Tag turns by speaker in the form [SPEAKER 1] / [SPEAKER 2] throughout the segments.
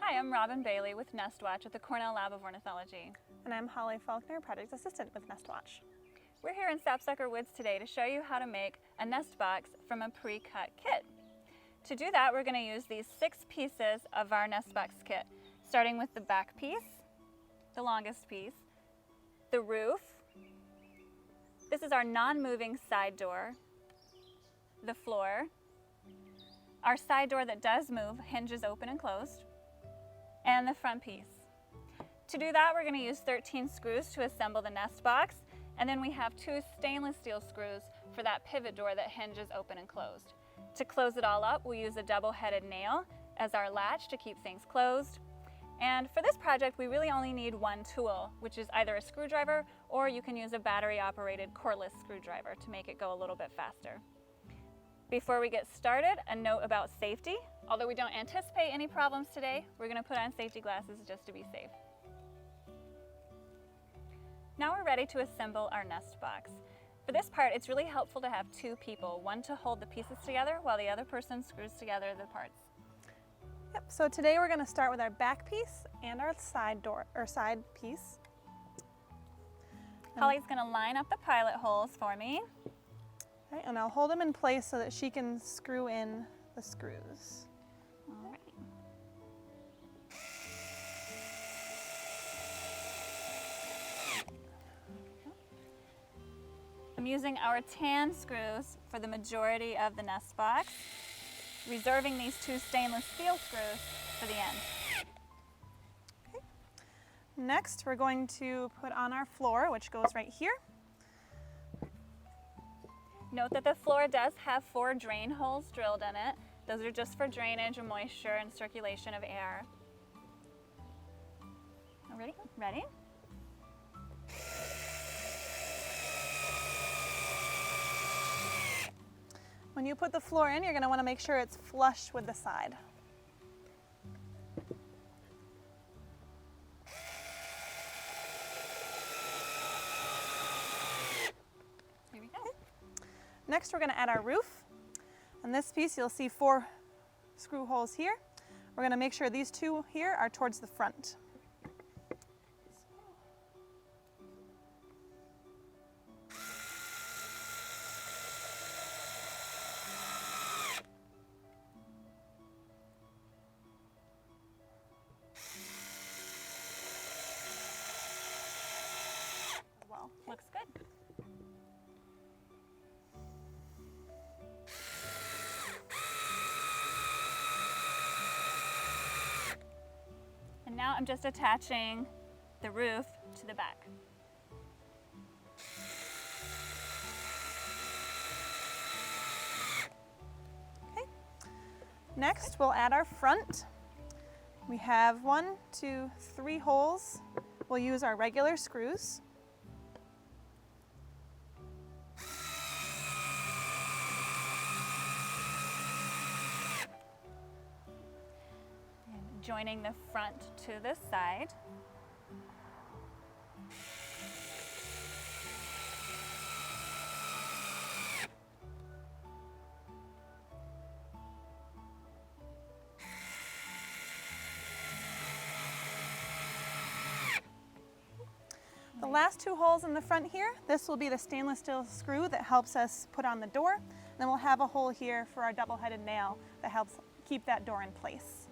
[SPEAKER 1] Hi, I'm Robin Bailey with NestWatch at the Cornell Lab of Ornithology.
[SPEAKER 2] And I'm Holly Faulkner, Project Assistant with NestWatch.
[SPEAKER 1] We're here in Sapsucker Woods today to show you how to make a nest box from a pre-cut kit. To do that, we're going to use these 6 pieces of our nest box kit, starting with the back piece, the longest piece, the roof, this is our non-moving side door, the floor, our side door that does move, hinges open and closed, and the front piece. To do that, we're going to use 13 screws to assemble the nest box, and then we have 2 stainless steel screws for that pivot door that hinges open and closed. To close it all up, we'll use a double-headed nail as our latch to keep things closed. And for this project, we really only need one tool, which is either a screwdriver or you can use a battery-operated cordless screwdriver to make it go a little bit faster. Before we get started, a note about safety. Although we don't anticipate any problems today, we're going to put on safety glasses just to be safe. Now we're ready to assemble our nest box. For this part, it's really helpful to have 2 people, one to hold the pieces together while the other person screws together the parts.
[SPEAKER 2] Yep, so today we're going to start with our back piece and our side door, or side piece.
[SPEAKER 1] Holly's going to line up the pilot holes for me.
[SPEAKER 2] Okay, and I'll hold them in place so that she can screw in the screws.
[SPEAKER 1] All right. I'm using our tan screws for the majority of the nest box, reserving these 2 stainless steel screws for the end.
[SPEAKER 2] Okay. Next, we're going to put on our floor, which goes right here.
[SPEAKER 1] Note that the floor does have 4 drain holes drilled in it. Those are just for drainage of moisture and circulation of air. Ready? Ready?
[SPEAKER 2] When you put the floor in, you're going to want to make sure it's flush with the side.
[SPEAKER 1] Here we go.
[SPEAKER 2] Next, we're going to add our roof. On this piece, you'll see 4 screw holes here. We're going to make sure these 2 here are towards the front. Well,
[SPEAKER 1] Looks good. And now I'm just attaching the roof to the back.
[SPEAKER 2] okay. Next, we'll add our front. We have 1, 2, 3 holes. We'll use our regular screws.
[SPEAKER 1] Joining the front to the side.
[SPEAKER 2] The last 2 holes in the front here, this will be the stainless steel screw that helps us put on the door. Then we'll have a hole here for our double-headed nail that helps keep that door in place.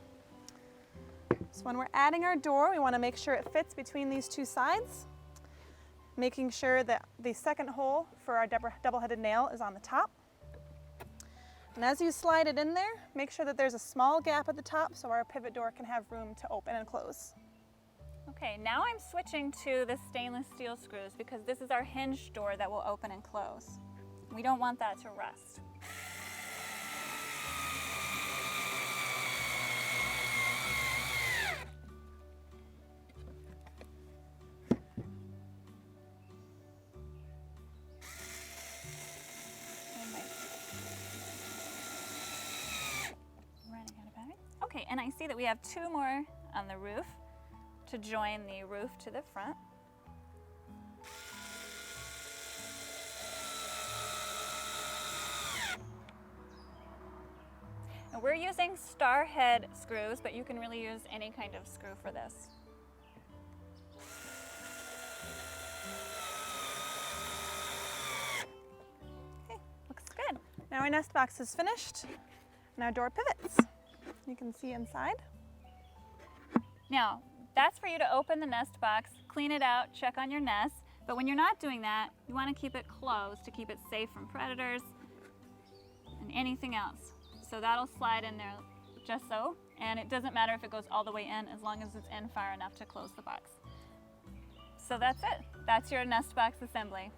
[SPEAKER 2] So when we're adding our door, we want to make sure it fits between these 2 sides, making sure that the second hole for our double-headed nail is on the top. And as you slide it in there, make sure that there's a small gap at the top so our pivot door can have room to open and close.
[SPEAKER 1] Okay, now I'm switching to the stainless steel screws because this is our hinge door that will open and close. We don't want that to rust. Running out of battery. Okay, and I see that we have 2 more on the roof to join the roof to the front. we're using star head screws, but you can really use any kind of screw for this.
[SPEAKER 2] Okay, looks good. Now our nest box is finished and our door pivots. You can see inside.
[SPEAKER 1] Now, that's for you to open the nest box, clean it out, check on your nest. But when you're not doing that, you want to keep it closed to keep it safe from predators and anything else. So that'll slide in there just so, and it doesn't matter if it goes all the way in as long as it's in far enough to close the box. So that's it. That's your nest box assembly.